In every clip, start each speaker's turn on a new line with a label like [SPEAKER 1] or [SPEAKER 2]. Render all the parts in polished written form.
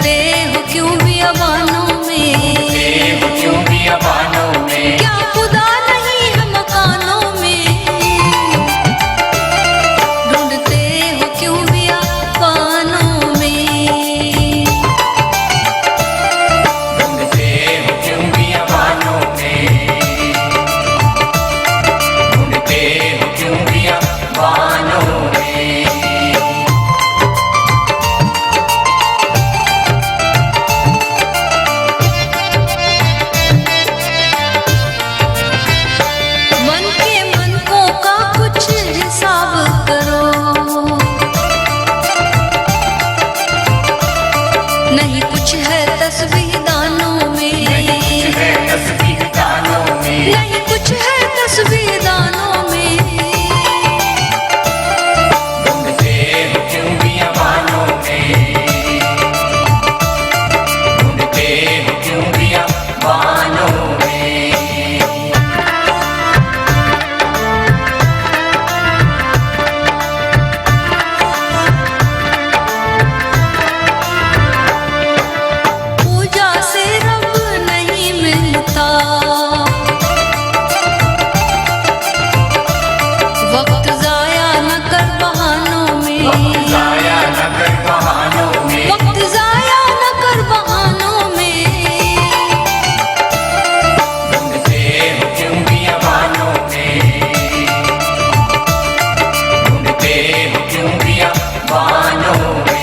[SPEAKER 1] ढूंढते हो क्यों बियाबानों में,
[SPEAKER 2] क्यों बियाबानों में,
[SPEAKER 1] क्या खुदा नहीं है मकानों में। ढूंढते हो क्यों बियाबानों में,
[SPEAKER 2] ढूंढते हो क्यों बियाबानों में, ढूंढते हो क्यों बियाबानों में।
[SPEAKER 1] मन के मनकों का कुछ हिसाब करो, नहीं कुछ है तस्बीह दानों में,
[SPEAKER 2] है तस्बीह दानों में,
[SPEAKER 1] नहीं कुछ है तस्बीह दानों में।
[SPEAKER 2] ढूंढते हो क्यों बियाबानों में, ढूंढते हो क्यों बियाबानों में।
[SPEAKER 1] पूजा से रब नहीं मिलता, वक्त जाया न कर बहानों में,
[SPEAKER 2] जाया न कर बहानों में,
[SPEAKER 1] वक्त जाया न कर बहानों में।
[SPEAKER 2] ढूंढते हो क्यों बियाबानों में, ढूंढते हो क्यों बियाबानों में।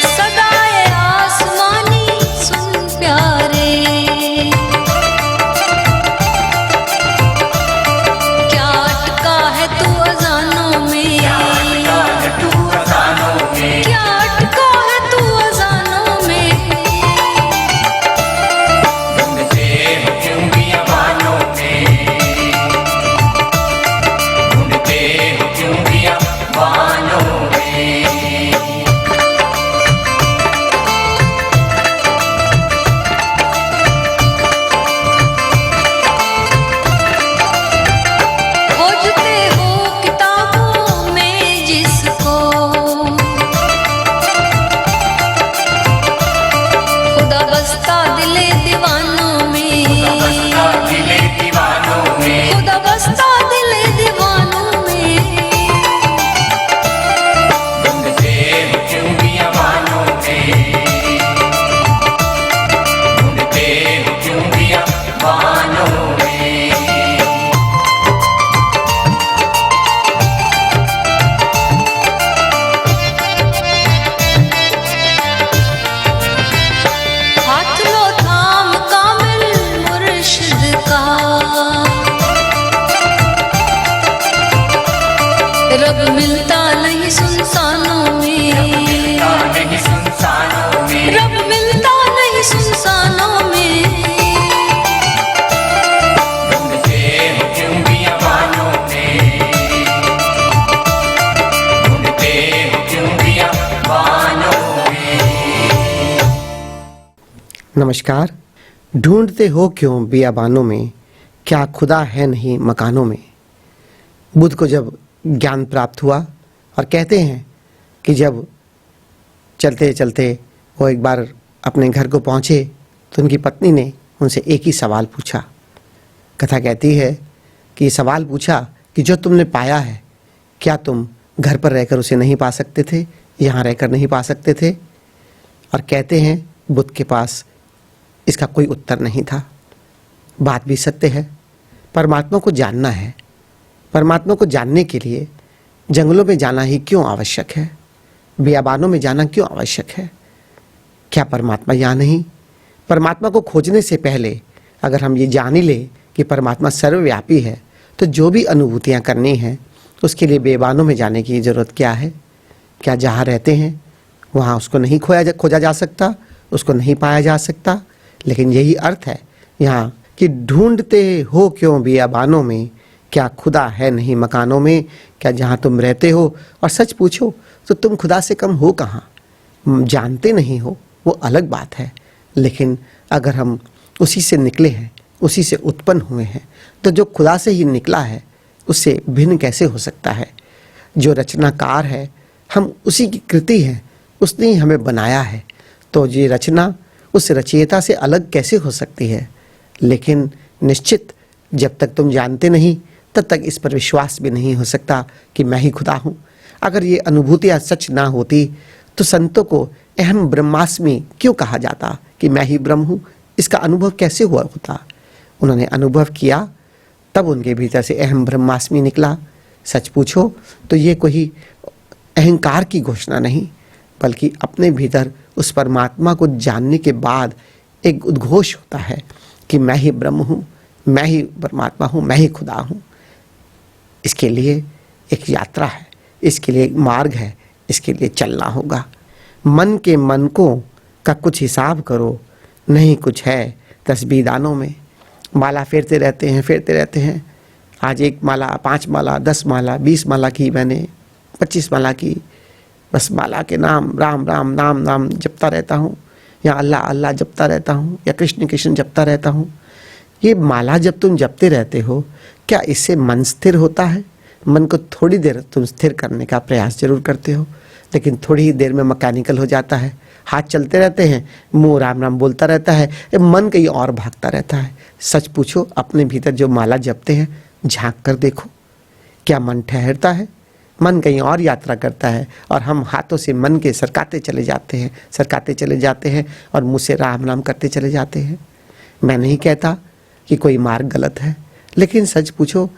[SPEAKER 1] सदाए आसमानी सुन प्यारे, क्या अटका है तू अज़ानों में,
[SPEAKER 2] तू अज़ानों में,
[SPEAKER 1] क्या अटका है तू अज़ानों में।
[SPEAKER 2] ढूंढते हो क्यों बियाबानों में, ढूंढते हो क्यों बियाबानों में।
[SPEAKER 1] खोजते हो किताबों में जिसको, खुदा बसता दिले दीवानों में,
[SPEAKER 2] बसता दिले दीवानों में,
[SPEAKER 1] खुदा बसता दिले दीवानों में।
[SPEAKER 2] ढूंढते हो क्यों बियाबानों में, ढूंढते हो क्यों बियाबानों में।
[SPEAKER 1] हाथ लो थाम कामिल मुर्शिद का, रब मिलता नहीं सुनसानों में,
[SPEAKER 2] नहीं सुनसानों में,
[SPEAKER 1] रब मिलता नहीं सुनसानों में।
[SPEAKER 2] ढूंढते हो क्यों बियाबानों में, ढूंढते हो क्यों बियाबानों में।
[SPEAKER 3] नमस्कार। ढूंढते हो क्यों बियाबानों में, क्या खुदा है नहीं मकानों में। बुद्ध को जब ज्ञान प्राप्त हुआ और कहते हैं कि जब चलते चलते वो एक बार अपने घर को पहुँचे तो उनकी पत्नी ने उनसे एक ही सवाल पूछा। कथा कहती है कि सवाल पूछा कि जो तुमने पाया है क्या तुम घर पर रहकर उसे नहीं पा सकते थे, यहाँ रहकर नहीं पा सकते थे। और कहते हैं बुद्ध के पास इसका कोई उत्तर नहीं था। बात भी सत्य है। परमात्मा को जानना है। परमात्मा को जानने के लिए जंगलों में जाना ही क्यों आवश्यक है, बियाबानों में जाना क्यों आवश्यक है। क्या परमात्मा यहाँ नहीं? परमात्मा को खोजने से पहले अगर हम ये जान ही ले कि परमात्मा सर्वव्यापी है तो जो भी अनुभूतियाँ करनी हैं उसके लिए बियाबानों में जाने की ज़रूरत क्या है। क्या जहाँ रहते हैं वहाँ उसको नहीं खोजा जा सकता, उसको नहीं पाया जा सकता। लेकिन यही अर्थ है यहाँ कि ढूंढते हो क्यों बियाबानों में, क्या खुदा है नहीं मकानों में। क्या जहाँ तुम रहते हो और सच पूछो तो तुम खुदा से कम हो कहाँ। जानते नहीं हो वो अलग बात है, लेकिन अगर हम उसी से निकले हैं, उसी से उत्पन्न हुए हैं, तो जो खुदा से ही निकला है उससे भिन्न कैसे हो सकता है? जो रचनाकार है हम उसी की कृति हैं, उसने ही हमें बनाया है, तो ये रचना उस रचयिता से अलग कैसे हो सकती है? लेकिन निश्चित जब तक तुम जानते नहीं तब तक इस पर विश्वास भी नहीं हो सकता कि मैं ही खुदा हूँ। अगर ये अनुभूतियाँ सच ना होती तो संतों को अहम ब्रह्मास्मि क्यों कहा जाता कि मैं ही ब्रह्म हूँ? इसका अनुभव कैसे हुआ होता? उन्होंने अनुभव किया, तब उनके भीतर से अहम ब्रह्मास्मि निकला। सच पूछो तो ये कोई अहंकार की घोषणा नहीं, बल्कि अपने भीतर उस परमात्मा को जानने के बाद एक उद्घोष होता है कि मैं ही ब्रह्म हूँ, मैं ही परमात्मा हूँ, मैं ही खुदा हूँ। इसके लिए एक यात्रा है, इसके लिए एक मार्ग है, इसके लिए चलना होगा। मन के मनकों का कुछ हिसाब करो, नहीं कुछ है तस्बीह दानों में। माला फेरते रहते हैं। आज 1 माला, 5 माला, 10 माला, 20 माला की मैंने, 25 माला की। बस माला के नाम राम राम नाम नाम जपता रहता हूँ, या अल्लाह अल्लाह जपता रहता हूँ, या कृष्ण कृष्ण जपता रहता हूँ। ये माला जब तुम जपते रहते हो, क्या इससे मन स्थिर होता है? मन को थोड़ी देर तुम स्थिर करने का प्रयास जरूर करते हो, लेकिन थोड़ी ही देर में मैकेनिकल हो जाता है। हाथ चलते रहते हैं, मुंह राम राम बोलता रहता है, मन कहीं और भागता रहता है। सच पूछो, अपने भीतर जो माला जपते हैं झांक कर देखो, क्या मन ठहरता है? मन कहीं और यात्रा करता है और हम हाथों से मन के सरकाते चले जाते हैं और मुँह से राम राम करते चले जाते हैं। मैं नहीं कहता कि कोई मार्ग गलत है, लेकिन सच पूछो,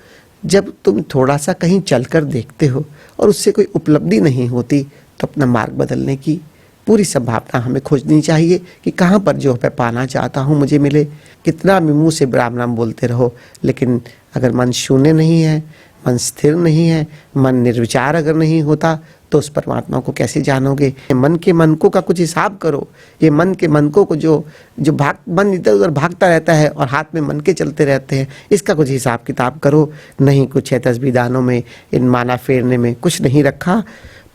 [SPEAKER 3] जब तुम थोड़ा सा कहीं चलकर देखते हो और उससे कोई उपलब्धि नहीं होती, तो अपना मार्ग बदलने की पूरी संभावना हमें खोजनी चाहिए कि कहाँ पर जो मैं पाना चाहता हूँ मुझे मिले। कितना भी मुँह से राम नाम बोलते रहो, लेकिन अगर मन शून्य नहीं है, मन स्थिर नहीं है, मन निर्विचार अगर नहीं होता, तो उस परमात्मा को कैसे जानोगे? मन के मनकों का कुछ हिसाब करो। ये मन के मनकों को जो मन इधर उधर भागता रहता है और हाथ में मन के चलते रहते हैं, इसका कुछ हिसाब किताब करो। नहीं कुछ है तस्बीह दानों में, इन माला फेरने में कुछ नहीं रखा।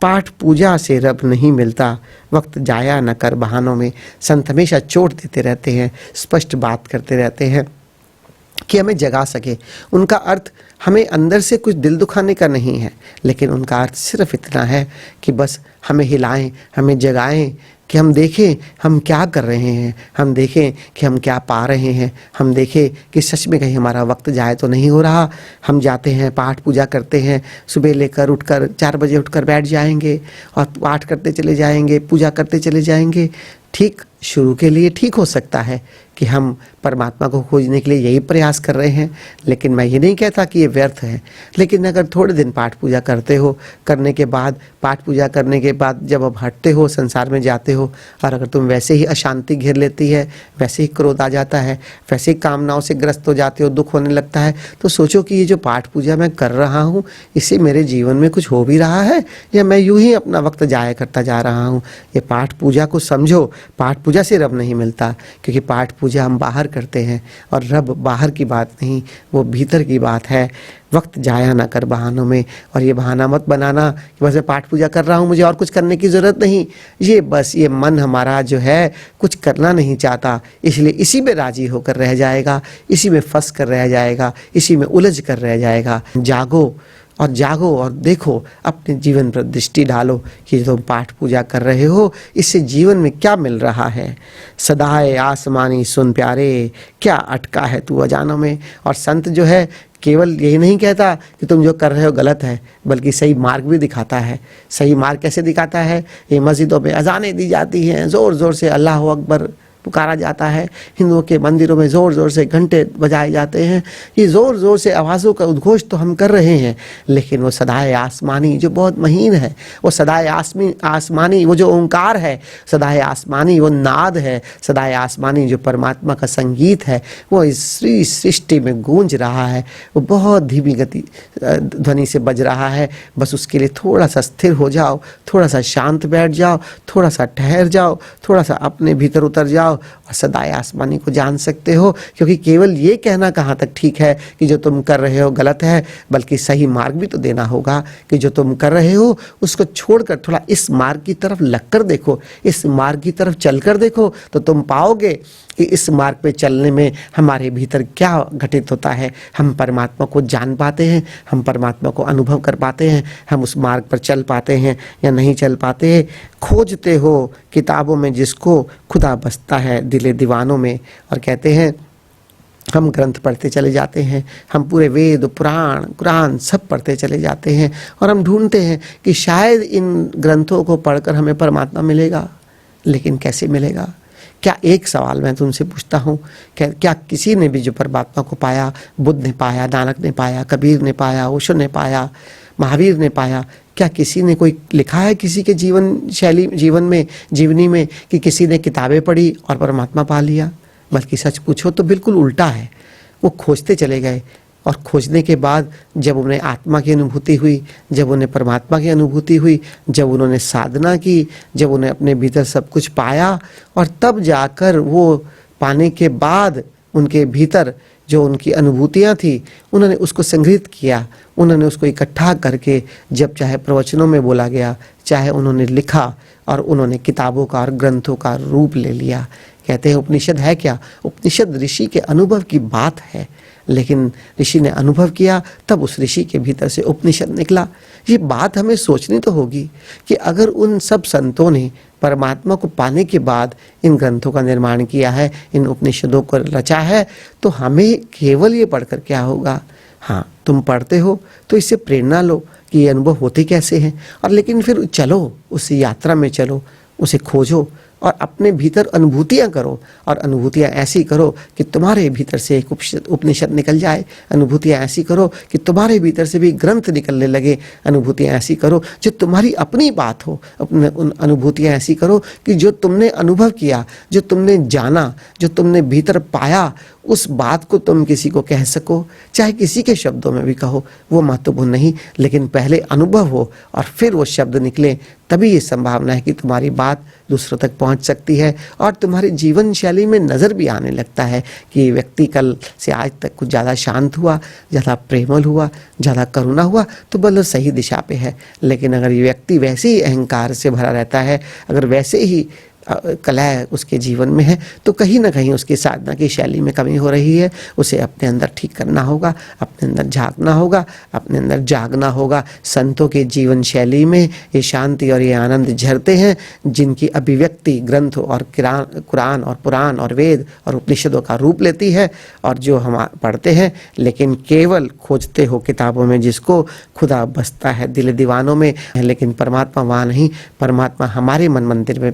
[SPEAKER 3] पाठ पूजा से रब नहीं मिलता, वक्त जाया न कर बहानों में। संत हमेशा चोट देते रहते हैं, स्पष्ट बात करते रहते हैं कि हमें जगा सके। उनका अर्थ हमें अंदर से कुछ दिल दुखाने का नहीं है, लेकिन उनका अर्थ सिर्फ इतना है कि बस हमें हिलाएं, हमें जगाएं, कि हम देखें हम क्या कर रहे हैं, हम देखें कि हम क्या पा रहे हैं, हम देखें कि सच में कहीं हमारा वक्त जाए तो नहीं हो रहा। हम जाते हैं, पाठ पूजा करते हैं, सुबह लेकर उठकर 4 बजे उठकर बैठ जाएंगे और पाठ करते चले जाएंगे, पूजा करते चले जाएंगे। ठीक शुरू के लिए ठीक हो सकता है कि हम परमात्मा को खोजने के लिए यही प्रयास कर रहे हैं, लेकिन मैं ये नहीं कहता कि ये व्यर्थ है। लेकिन अगर थोड़े दिन पाठ पूजा करते हो, करने के बाद पाठ पूजा करने के बाद जब अब हटते हो, संसार में जाते हो, और अगर तुम वैसे ही अशांति घेर लेती है, वैसे ही क्रोध आ जाता है, वैसे ही कामनाओं से ग्रस्त हो जाते हो, दुख होने लगता है, तो सोचो कि ये जो पाठ पूजा मैं कर रहा हूँ, इससे मेरे जीवन में कुछ हो भी रहा है या मैं यूं ही अपना वक्त जाया करता जा रहा हूँ। ये पाठ पूजा को समझो। पाठ पूजा से रब नहीं मिलता, क्योंकि पाठ पूजा हम बाहर करते हैं और रब बाहर की बात नहीं, वो भीतर की बात है। वक्त जाया ना कर बहानों में, और ये बहाना मत बनाना कि बस मैं पाठ पूजा कर रहा हूँ, मुझे और कुछ करने की ज़रूरत नहीं। ये मन हमारा जो है कुछ करना नहीं चाहता, इसलिए इसी में राजी होकर रह जाएगा, इसी में फंस कर रह जाएगा, इसी में उलझ कर रह जाएगा। जागो और देखो, अपने जीवन पर दृष्टि डालो कि तुम पाठ पूजा कर रहे हो, इससे जीवन में क्या मिल रहा है। सदाए आसमानी सुन प्यारे, क्या अटका है तू अजानों में। और संत जो है केवल यही नहीं कहता कि तुम जो कर रहे हो गलत है, बल्कि सही मार्ग भी दिखाता है। सही मार्ग कैसे दिखाता है? ये मस्जिदों में अजानें दी जाती हैं, ज़ोर ज़ोर से अल्लाह अकबर पुकारा जाता है, हिंदुओं के मंदिरों में ज़ोर ज़ोर से घंटे बजाए जाते हैं। ये ज़ोर ज़ोर से आवाज़ों का उद्घोष तो हम कर रहे हैं, लेकिन वो सदाए आसमानी जो बहुत महीन है, वो सदाए आसमानी वो जो ओंकार है, सदाए आसमानी वो नाद है, सदाए आसमानी जो परमात्मा का संगीत है, वो इस सृष्टि में गूंज रहा है। वो बहुत धीमी गति ध्वनि से बज रहा है। बस उसके लिए थोड़ा सा स्थिर हो जाओ, थोड़ा सा शांत बैठ जाओ, थोड़ा सा ठहर जाओ, थोड़ा सा अपने भीतर उतर जाओ, जाओ और सदाए आसमानी को जान सकते हो। क्योंकि केवल ये कहना कहाँ तक ठीक है कि जो तुम कर रहे हो गलत है, बल्कि सही मार्ग भी तो देना होगा कि जो तुम कर रहे हो उसको छोड़कर थोड़ा इस मार्ग की तरफ लगकर देखो, इस मार्ग की तरफ चलकर देखो, तो तुम पाओगे कि इस मार्ग पे चलने में हमारे भीतर क्या घटित होता है। हम परमात्मा को जान पाते हैं, हम परमात्मा को अनुभव कर पाते हैं, हम उस मार्ग पर चल पाते हैं या नहीं चल पाते। खोजते हो किताबों में जिसको खुदा बसता है दिले दीवानों में। और कहते हैं हम ग्रंथ पढ़ते चले जाते हैं, हम पूरे वेद पुराण कुरान सब पढ़ते चले जाते हैं और हम ढूंढते हैं कि शायद इन ग्रंथों को पढ़कर हमें परमात्मा मिलेगा। लेकिन कैसे मिलेगा? क्या एक सवाल मैं तुमसे पूछता हूँ, क्या किसी ने भी जो परमात्मा को पाया, बुद्ध ने पाया, नानक ने पाया, कबीर ने पाया, ओशो ने पाया, महावीर ने पाया, क्या किसी ने कोई लिखा है किसी के जीवनी में कि किसी ने किताबें पढ़ी और परमात्मा पा लिया? बल्कि सच पूछो तो बिल्कुल उल्टा है। वो खोजते चले गए और खोजने के बाद जब उन्हें आत्मा की अनुभूति हुई, जब उन्हें परमात्मा की अनुभूति हुई, जब उन्होंने साधना की, जब उन्हें अपने भीतर सब कुछ पाया, और तब जाकर वो पाने के बाद उनके भीतर जो उनकी अनुभूतियाँ थी उन्होंने उसको संग्रहित किया, उन्होंने उसको इकट्ठा करके जब चाहे प्रवचनों में बोला गया, चाहे उन्होंने लिखा और उन्होंने किताबों का और ग्रंथों का रूप ले लिया। कहते हैं उपनिषद है क्या? उपनिषद ऋषि के अनुभव की बात है, लेकिन ऋषि ने अनुभव किया तब उस ऋषि के भीतर से उपनिषद निकला। ये बात हमें सोचनी तो होगी कि अगर उन सब संतों ने परमात्मा को पाने के बाद इन ग्रंथों का निर्माण किया है, इन उपनिषदों को रचा है, तो हमें केवल ये पढ़कर क्या होगा? हाँ, तुम पढ़ते हो तो इससे प्रेरणा लो कि ये अनुभव होते कैसे हैं, और लेकिन फिर चलो, उस यात्रा में चलो, उसे खोजो और अपने भीतर अनुभूतियाँ करो। और अनुभूतियाँ ऐसी करो कि तुम्हारे भीतर से एक उपनिषद निकल जाए। अनुभूतियाँ ऐसी करो कि तुम्हारे भीतर से भी ग्रंथ निकलने लगे। अनुभूतियाँ ऐसी करो जो तुम्हारी अपनी बात हो। अपने उन अनुभूतियाँ ऐसी करो कि जो तुमने अनुभव किया, जो तुमने जाना, जो तुमने भीतर पाया, उस बात को तुम किसी को कह सको, चाहे किसी के शब्दों में भी कहो, वो महत्वपूर्ण नहीं, लेकिन पहले अनुभव हो और फिर वो शब्द निकले, तभी ये संभावना है कि तुम्हारी बात दूसरों तक पहुंच सकती है और तुम्हारी जीवन शैली में नज़र भी आने लगता है कि ये व्यक्ति कल से आज तक कुछ ज़्यादा शांत हुआ, ज़्यादा प्रेमल हुआ, ज़्यादा करुणा हुआ, तो बल्कि सही दिशा पे है। लेकिन अगर ये व्यक्ति वैसे ही अहंकार से भरा रहता है, अगर वैसे ही कलह उसके जीवन में है, तो कहीं ना कहीं उसकी साधना की शैली में कमी हो रही है। उसे अपने अंदर ठीक करना होगा, अपने अंदर झांकना होगा, अपने अंदर जागना होगा। संतों के जीवन शैली में ये शांति और ये आनंद झरते हैं जिनकी अभिव्यक्ति ग्रंथों और कुरान और पुराण और वेद और उपनिषदों का रूप लेती है। और जो हम पढ़ते हैं, लेकिन केवल खोजते हो किताबों में जिसको खुदा बसता है दिल दीवानों में, लेकिन परमात्मा वहाँ नहीं। परमात्मा हमारे मन मंदिर में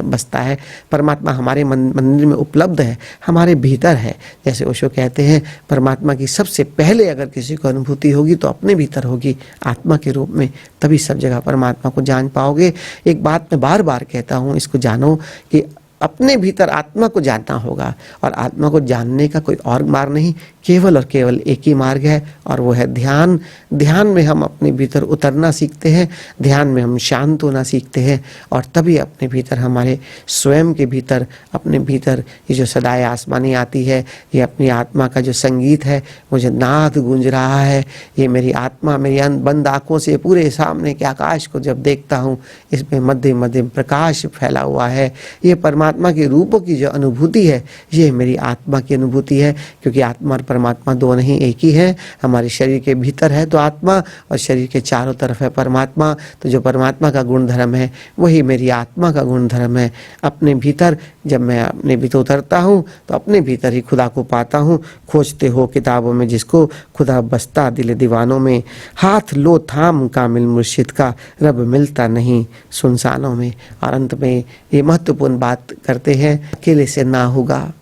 [SPEAKER 3] बसता है, परमात्मा हमारे मंदिर में उपलब्ध है, हमारे भीतर है। जैसे ओशो कहते हैं, परमात्मा की सबसे पहले अगर किसी को अनुभूति होगी तो अपने भीतर होगी, आत्मा के रूप में, तभी सब जगह परमात्मा को जान पाओगे। एक बात मैं बार बार कहता हूँ, इसको जानो कि अपने भीतर आत्मा को जानना होगा, और आत्मा को जानने का कोई और मार्ग नहीं, केवल और केवल एक ही मार्ग है, और वो है ध्यान। ध्यान में हम अपने भीतर उतरना सीखते हैं, ध्यान में हम शांत होना सीखते हैं, और तभी अपने भीतर, हमारे स्वयं के भीतर, अपने भीतर ये जो सदाए आसमानी आती है, ये अपनी आत्मा का जो संगीत है, वो जो नाद गूंज रहा है, ये मेरी आत्मा मेरी बंद आँखों से पूरे सामने के आकाश को जब देखता हूँ, इसमें मध्यम मध्यम प्रकाश फैला हुआ है। ये परमात्मा के रूपों की जो अनुभूति है, ये मेरी आत्मा की अनुभूति है, क्योंकि आत्मा और परमात्मा दो नहीं, एक ही है। हमारे शरीर के भीतर है तो आत्मा, और शरीर के चारों तरफ है परमात्मा। तो जो परमात्मा का गुण धर्म है वही मेरी आत्मा का गुण धर्म है। अपने भीतर जब मैं अपने भीतर उतरता हूँ तो अपने भीतर ही खुदा को पाता हूँ। खोजते हो किताबों में जिसको खुदा बसता दिल दीवानों में, हाथ लो थाम कामिल मुर्शिद का, रब मिलता नहीं सुनसानों में। और अंत में ये महत्वपूर्ण बात करते हैं, अकेले से ना होगा।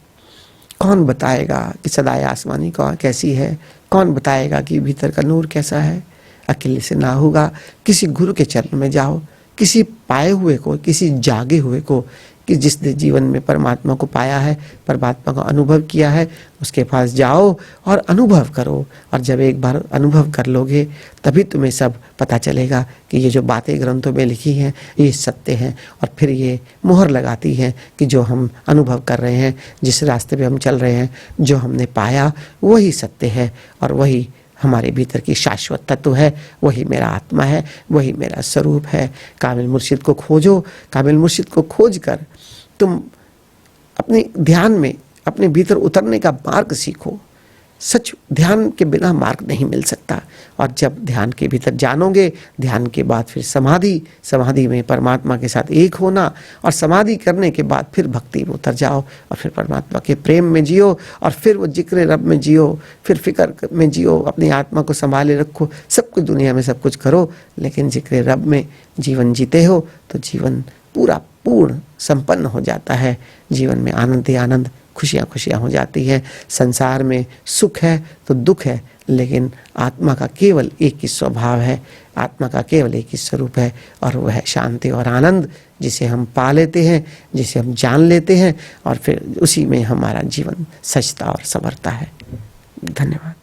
[SPEAKER 3] कौन बताएगा कि सदाए आसमानी का कैसी है? कौन बताएगा कि भीतर का नूर कैसा है? अकेले से ना होगा। किसी गुरु के चरण में जाओ, किसी पाए हुए को, किसी जागे हुए को, कि जिसने जीवन में परमात्मा को पाया है, परमात्मा का अनुभव किया है, उसके पास जाओ और अनुभव करो। और जब एक बार अनुभव कर लोगे तभी तुम्हें सब पता चलेगा कि ये जो बातें ग्रंथों में लिखी हैं ये सत्य हैं, और फिर ये मोहर लगाती हैं कि जो हम अनुभव कर रहे हैं, जिस रास्ते पे हम चल रहे हैं, जो हमने पाया वही सत्य है और वही हमारे भीतर की शाश्वत तत्व है, वही मेरा आत्मा है, वही मेरा स्वरूप है। कामिल मुर्शिद को खोजो, कामिल मुर्शिद को खोज कर तुम अपने ध्यान में अपने भीतर उतरने का मार्ग सीखो। सच ध्यान के बिना मार्ग नहीं मिल सकता। और जब ध्यान के भीतर जानोगे, ध्यान के बाद फिर समाधि, समाधि में परमात्मा के साथ एक होना, और समाधि करने के बाद फिर भक्ति में उतर जाओ और फिर परमात्मा के प्रेम में जियो, और फिर वो जिक्र रब में जियो, फिर फिक्र में जियो, अपनी आत्मा को संभाले रखो। सब कुछ दुनिया में सब कुछ करो, लेकिन जिक्र रब में जीवन जीते हो तो जीवन पूरा पूर्ण संपन्न हो जाता है। जीवन में आनंद ही आनंद, खुशियाँ खुशियाँ हो जाती हैं। संसार में सुख है तो दुख है, लेकिन आत्मा का केवल एक ही स्वभाव है, आत्मा का केवल एक ही स्वरूप है, और वह है शांति और आनंद, जिसे हम पा लेते हैं, जिसे हम जान लेते हैं, और फिर उसी में हमारा जीवन सजता और संवरता है। धन्यवाद।